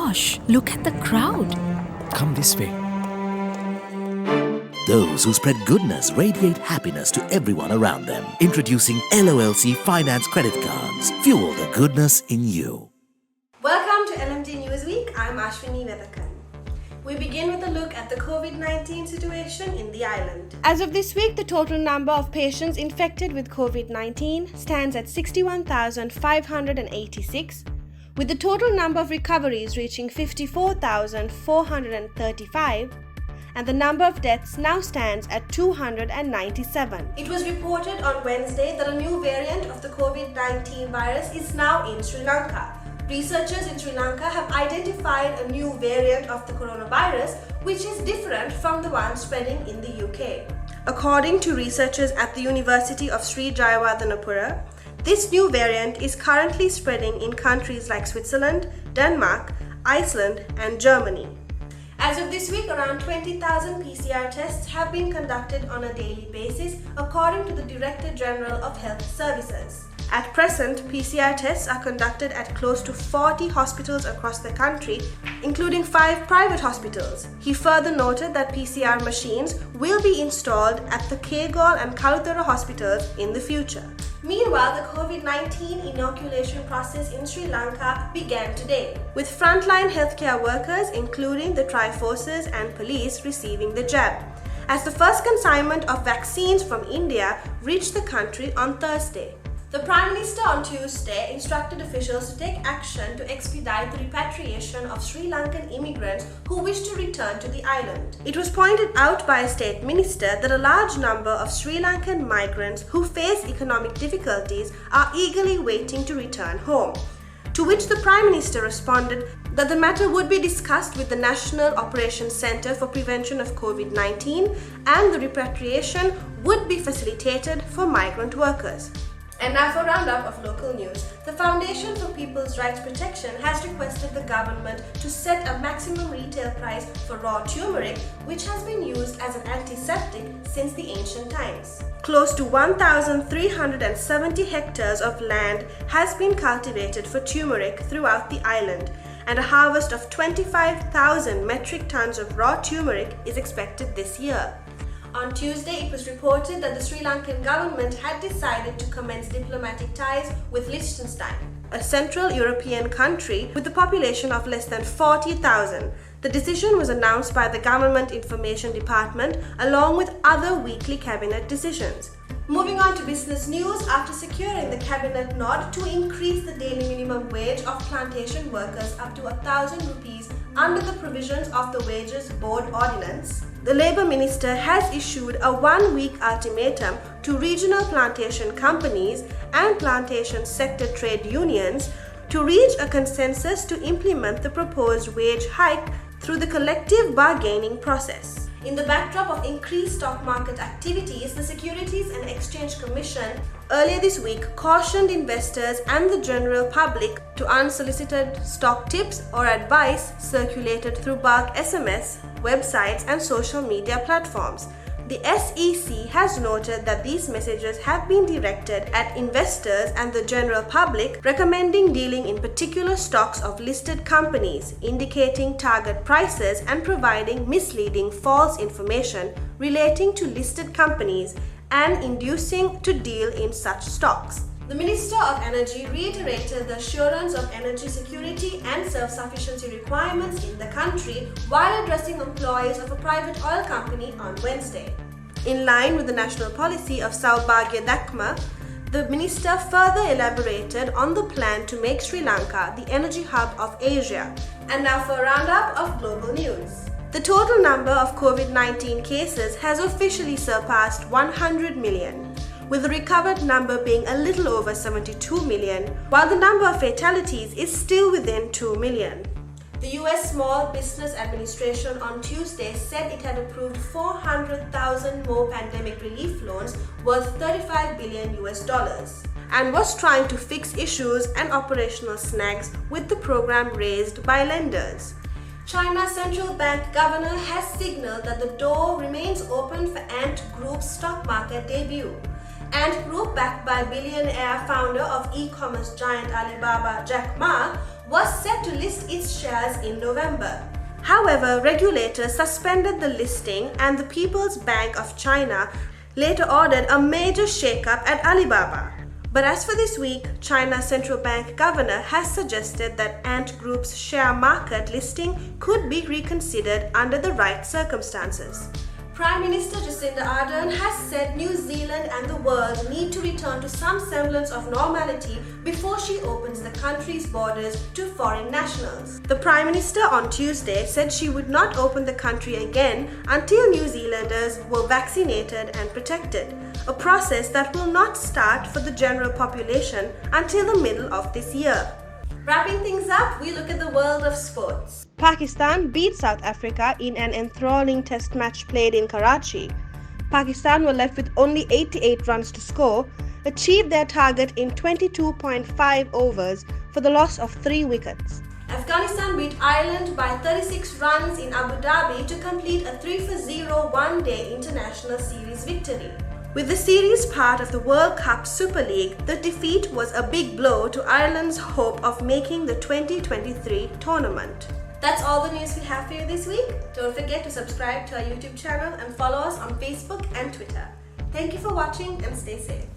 gosh, look at the crowd. Come this way. Those who spread goodness radiate happiness to everyone around them. Introducing LOLC Finance Credit Cards. Fuel the goodness in you. Welcome to Lmd Newsweek. I'm Ashwini Vethakan. We begin with a look at the COVID-19 situation in the island. As of this week, the total number of patients infected with COVID-19 stands at 61,586, with the total number of recoveries reaching 54,435, and the number of deaths now stands at 297. It was reported on Wednesday that a new variant of the COVID-19 virus is now in Sri Lanka. Researchers in Sri Lanka have identified a new variant of the coronavirus which is different from the one spreading in the UK. According to researchers at the University of Sri Jayewardenepura, this new variant is currently spreading in countries like Switzerland, Denmark, Iceland and Germany. As of this week, around 20,000 PCR tests have been conducted on a daily basis, according to the Director General of Health Services. At present, PCR tests are conducted at close to 40 hospitals across the country, including 5 private hospitals. He further noted that PCR machines will be installed at the Kegol and Kaluthara hospitals in the future. Meanwhile, the COVID-19 inoculation process in Sri Lanka began today, with frontline healthcare workers, including the Triforces and police, receiving the jab, as the first consignment of vaccines from India reached the country on Thursday. The Prime Minister on Tuesday instructed officials to take action to expedite the repatriation of Sri Lankan immigrants who wish to return to the island. It was pointed out by a state minister that a large number of Sri Lankan migrants who face economic difficulties are eagerly waiting to return home. To which the Prime Minister responded that the matter would be discussed with the National Operations Centre for Prevention of COVID-19 and the repatriation would be facilitated for migrant workers. And now for a roundup of local news. The Foundation for People's Rights Protection has requested the government to set a maximum retail price for raw turmeric, which has been used as an antiseptic since the ancient times. Close to 1,370 hectares of land has been cultivated for turmeric throughout the island, and a harvest of 25,000 metric tons of raw turmeric is expected this year. On Tuesday, it was reported that the Sri Lankan government had decided to commence diplomatic ties with Liechtenstein, a Central European country with a population of less than 40,000. The decision was announced by the Government Information Department along with other weekly cabinet decisions. Moving on to business news, after securing the cabinet nod to increase the daily minimum wage of plantation workers up to 1,000 rupees under the provisions of the Wages Board Ordinance, the Labour Minister has issued a one-week ultimatum to regional plantation companies and plantation sector trade unions to reach a consensus to implement the proposed wage hike through the collective bargaining process. In the backdrop of increased stock market activities, the Securities and Exchange Commission earlier this week cautioned investors and the general public to unsolicited stock tips or advice circulated through bulk SMS, websites and social media platforms. The SEC has noted that these messages have been directed at investors and the general public, recommending dealing in particular stocks of listed companies, indicating target prices and providing misleading false information relating to listed companies and inducing to deal in such stocks. The Minister of Energy reiterated the assurance of energy security and self-sufficiency requirements in the country while addressing employees of a private oil company on Wednesday. In line with the national policy of Saubhagya Dakma, the minister further elaborated on the plan to make Sri Lanka the energy hub of Asia. And now for a roundup of global news. The total number of COVID-19 cases has officially surpassed 100 million, with the recovered number being a little over 72 million, while the number of fatalities is still within 2 million. The US Small Business Administration on Tuesday said it had approved 400,000 more pandemic relief loans worth $35 billion and was trying to fix issues and operational snags with the program raised by lenders. China's central bank governor has signaled that the door remains open for Ant Group's stock market debut. Ant Group, backed by billionaire founder of e-commerce giant Alibaba Jack Ma, was set to list its shares in November. However, regulators suspended the listing and the People's Bank of China later ordered a major shake-up at Alibaba. But as for this week, China's central bank governor has suggested that Ant Group's share market listing could be reconsidered under the right circumstances. Prime Minister Jacinda Ardern has said New Zealand and the world need to return to some semblance of normality before she opens the country's borders to foreign nationals. The Prime Minister on Tuesday said she would not open the country again until New Zealanders were vaccinated and protected, a process that will not start for the general population until the middle of this year. Wrapping things up, we look at the world of sports. Pakistan beat South Africa in an enthralling test match played in Karachi. Pakistan were left with only 88 runs to score, achieved their target in 22.5 overs for the loss of 3 wickets. Afghanistan beat Ireland by 36 runs in Abu Dhabi to complete a 3-0 one-day international series victory. With the series part of the World Cup Super League, the defeat was a big blow to Ireland's hope of making the 2023 tournament. That's all the news we have for you this week. Don't forget to subscribe to our YouTube channel and follow us on Facebook and Twitter. Thank you for watching and stay safe.